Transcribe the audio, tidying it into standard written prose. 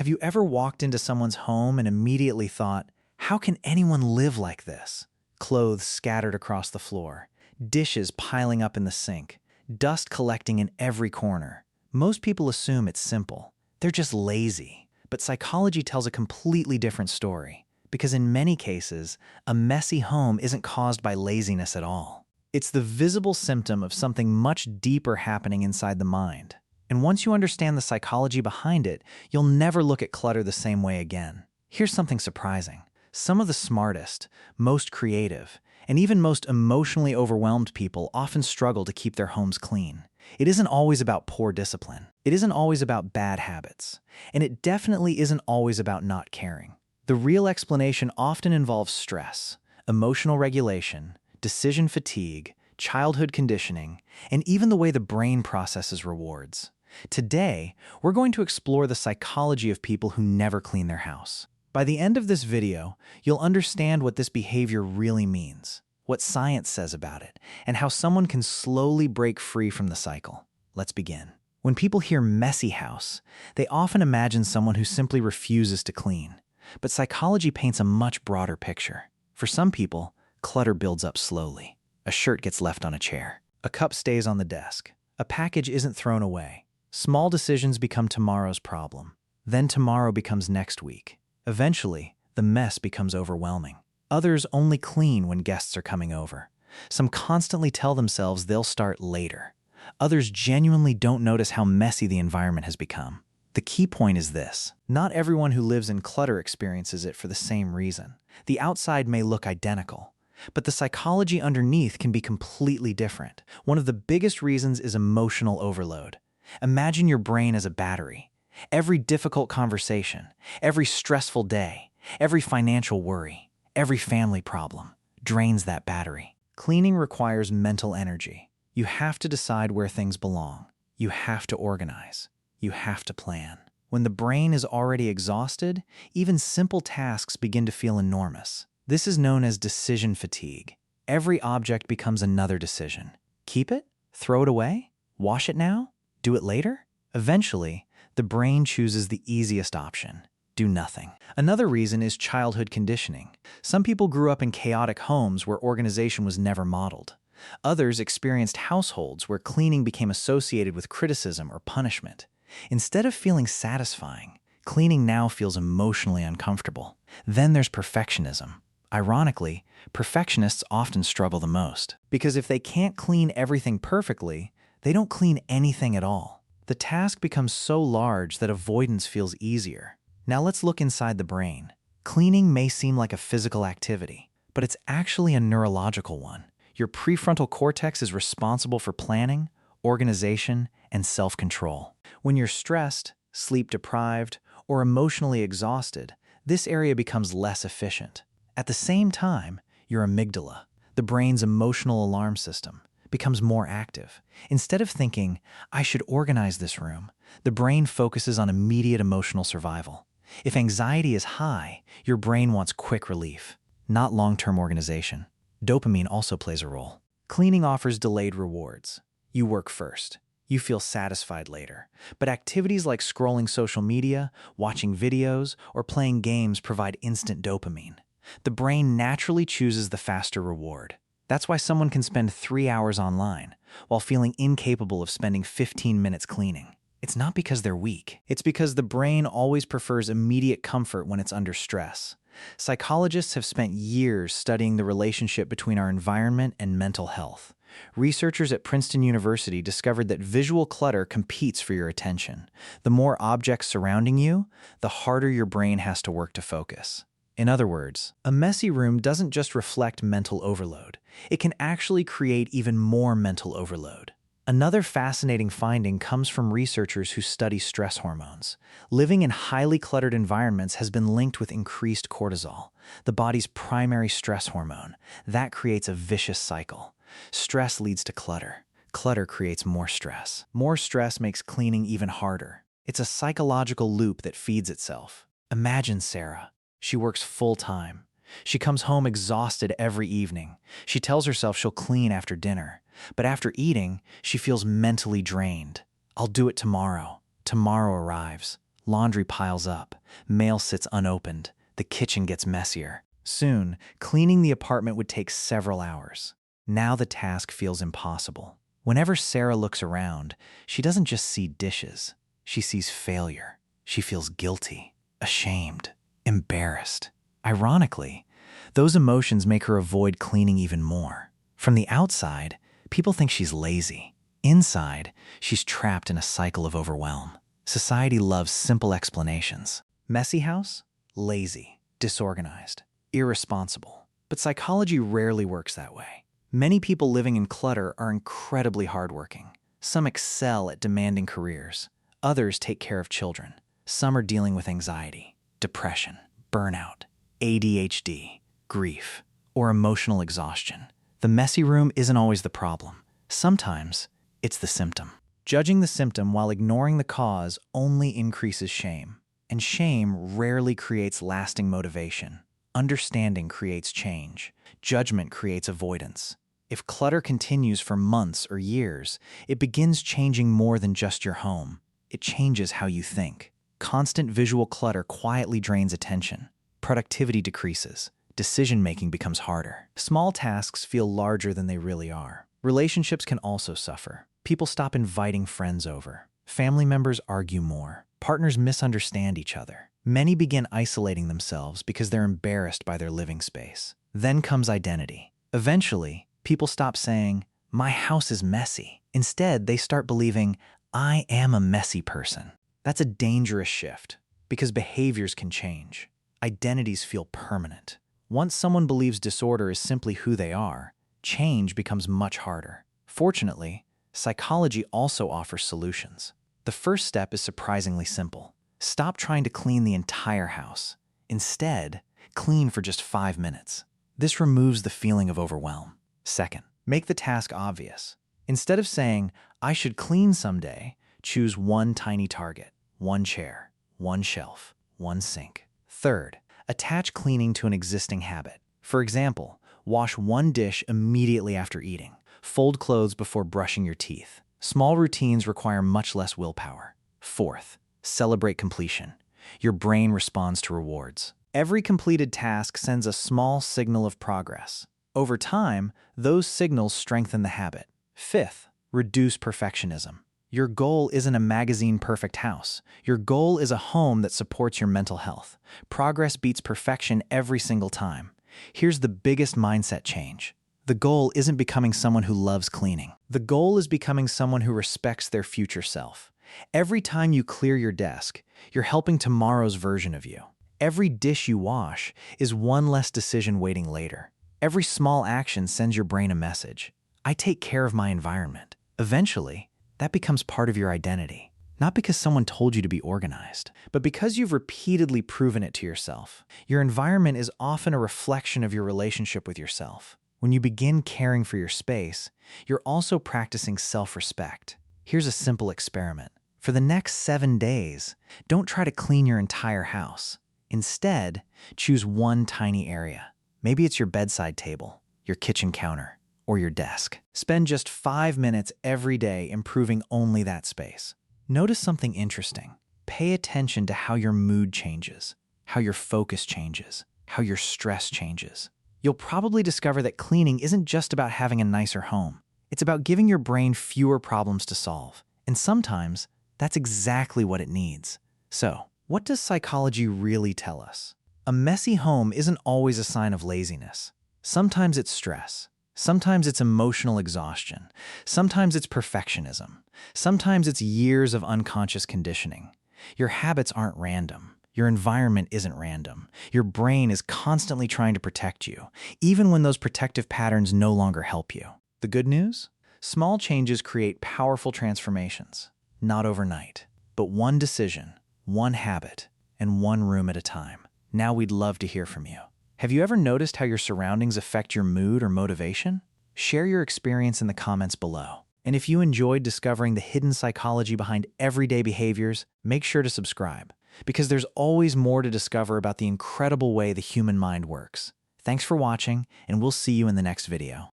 Have you ever walked into someone's home and immediately thought, how can anyone live like this? Clothes scattered across the floor, dishes piling up in the sink, dust collecting in every corner. Most people assume it's simple. They're just lazy. But psychology tells a completely different story, because in many cases, a messy home isn't caused by laziness at all. It's the visible symptom of something much deeper happening inside the mind. And once you understand the psychology behind it, you'll never look at clutter the same way again. Here's something surprising. Some of the smartest, most creative, and even most emotionally overwhelmed people often struggle to keep their homes clean. It isn't always about poor discipline. It isn't always about bad habits. And it definitely isn't always about not caring. The real explanation often involves stress, emotional regulation, decision fatigue, childhood conditioning, and even the way the brain processes rewards. Today, we're going to explore the psychology of people who never clean their house. By the end of this video, you'll understand what this behavior really means, what science says about it, and how someone can slowly break free from the cycle. Let's begin. When people hear messy house, they often imagine someone who simply refuses to clean. But psychology paints a much broader picture. For some people, clutter builds up slowly. A shirt gets left on a chair. A cup stays on the desk. A package isn't thrown away. Small decisions become tomorrow's problem. Then tomorrow becomes next week. Eventually, the mess becomes overwhelming. Others only clean when guests are coming over. Some constantly tell themselves they'll start later. Others genuinely don't notice how messy the environment has become. The key point is this: not everyone who lives in clutter experiences it for the same reason. The outside may look identical, but the psychology underneath can be completely different. One of the biggest reasons is emotional overload. Imagine your brain as a battery. Every difficult conversation, every stressful day, every financial worry, every family problem drains that battery. Cleaning requires mental energy. You have to decide where things belong. You have to organize. You have to plan. When the brain is already exhausted, even simple tasks begin to feel enormous. This is known as decision fatigue. Every object becomes another decision. Keep it? Throw it away? Wash it now? Do it later? Eventually, the brain chooses the easiest option: do nothing. Another reason is childhood conditioning. Some people grew up in chaotic homes where organization was never modeled. Others experienced households where cleaning became associated with criticism or punishment. Instead of feeling satisfying, cleaning now feels emotionally uncomfortable. Then there's perfectionism. Ironically, perfectionists often struggle the most, because if they can't clean everything perfectly, they don't clean anything at all. The task becomes so large that avoidance feels easier. Now let's look inside the brain. Cleaning may seem like a physical activity, but it's actually a neurological one. Your prefrontal cortex is responsible for planning, organization, and self-control. When you're stressed, sleep-deprived, or emotionally exhausted, this area becomes less efficient. At the same time, your amygdala, the brain's emotional alarm system, becomes more active. Instead of thinking, I should organize this room, the brain focuses on immediate emotional survival. If anxiety is high, your brain wants quick relief, not long-term organization. Dopamine also plays a role. Cleaning offers delayed rewards. You work first. You feel satisfied later. But activities like scrolling social media, watching videos, or playing games provide instant dopamine. The brain naturally chooses the faster reward. That's why someone can spend 3 hours online while feeling incapable of spending 15 minutes cleaning. It's not because they're weak. It's because the brain always prefers immediate comfort when it's under stress. Psychologists have spent years studying the relationship between our environment and mental health. Researchers at Princeton University discovered that visual clutter competes for your attention. The more objects surrounding you, the harder your brain has to work to focus. In other words, a messy room doesn't just reflect mental overload. It can actually create even more mental overload. Another fascinating finding comes from researchers who study stress hormones. Living in highly cluttered environments has been linked with increased cortisol, the body's primary stress hormone. That creates a vicious cycle. Stress leads to clutter. Clutter creates more stress. More stress makes cleaning even harder. It's a psychological loop that feeds itself. Imagine Sarah. She works full-time. She comes home exhausted every evening. She tells herself she'll clean after dinner. But after eating, she feels mentally drained. I'll do it tomorrow. Tomorrow arrives. Laundry piles up, mail sits unopened, the kitchen gets messier. Soon, cleaning the apartment would take several hours. Now the task feels impossible. Whenever Sarah looks around, she doesn't just see dishes. She sees failure. She feels guilty, ashamed, embarrassed. Ironically, those emotions make her avoid cleaning even more. From the outside, people think she's lazy. Inside, she's trapped in a cycle of overwhelm. Society loves simple explanations. Messy house? Lazy, disorganized, irresponsible. But psychology rarely works that way. Many people living in clutter are incredibly hardworking. Some excel at demanding careers. Others take care of children. Some are dealing with anxiety, depression, burnout, ADHD, grief, or emotional exhaustion. The messy room isn't always the problem. Sometimes, it's the symptom. Judging the symptom while ignoring the cause only increases shame. And shame rarely creates lasting motivation. Understanding creates change. Judgment creates avoidance. If clutter continues for months or years, it begins changing more than just your home. It changes how you think. Constant visual clutter quietly drains attention. Productivity decreases. Decision-making becomes harder. Small tasks feel larger than they really are. Relationships can also suffer. People stop inviting friends over. Family members argue more. Partners misunderstand each other. Many begin isolating themselves because they're embarrassed by their living space. Then comes identity. Eventually, people stop saying, "My house is messy." Instead, they start believing, "I am a messy person." That's a dangerous shift because behaviors can change. Identities feel permanent. Once someone believes disorder is simply who they are, change becomes much harder. Fortunately, psychology also offers solutions. The first step is surprisingly simple. Stop trying to clean the entire house. Instead, clean for just 5 minutes. This removes the feeling of overwhelm. Second, make the task obvious. Instead of saying, "I should clean someday," choose one tiny target, one chair, one shelf, one sink. Third, attach cleaning to an existing habit. For example, wash one dish immediately after eating. Fold clothes before brushing your teeth. Small routines require much less willpower. Fourth, celebrate completion. Your brain responds to rewards. Every completed task sends a small signal of progress. Over time, those signals strengthen the habit. Fifth, reduce perfectionism. Your goal isn't a magazine-perfect house. Your goal is a home that supports your mental health. Progress beats perfection every single time. Here's the biggest mindset change. The goal isn't becoming someone who loves cleaning. The goal is becoming someone who respects their future self. Every time you clear your desk, you're helping tomorrow's version of you. Every dish you wash is one less decision waiting later. Every small action sends your brain a message. I take care of my environment. Eventually, that becomes part of your identity. Not because someone told you to be organized, but because you've repeatedly proven it to yourself. Your environment is often a reflection of your relationship with yourself. When you begin caring for your space, you're also practicing self-respect. Here's a simple experiment. For the next 7 days, don't try to clean your entire house. Instead, choose one tiny area. Maybe it's your bedside table, your kitchen counter, or your desk. Spend just 5 minutes every day improving only that space. Notice something interesting. Pay attention to how your mood changes, how your focus changes, how your stress changes. You'll probably discover that cleaning isn't just about having a nicer home. It's about giving your brain fewer problems to solve. And sometimes, that's exactly what it needs. So, what does psychology really tell us? A messy home isn't always a sign of laziness. Sometimes it's stress. Sometimes it's emotional exhaustion. Sometimes it's perfectionism. Sometimes it's years of unconscious conditioning. Your habits aren't random. Your environment isn't random. Your brain is constantly trying to protect you, even when those protective patterns no longer help you. The good news? Small changes create powerful transformations. Not overnight, but one decision, one habit, and one room at a time. Now we'd love to hear from you. Have you ever noticed how your surroundings affect your mood or motivation? Share your experience in the comments below. And if you enjoyed discovering the hidden psychology behind everyday behaviors, make sure to subscribe, because there's always more to discover about the incredible way the human mind works. Thanks for watching, and we'll see you in the next video.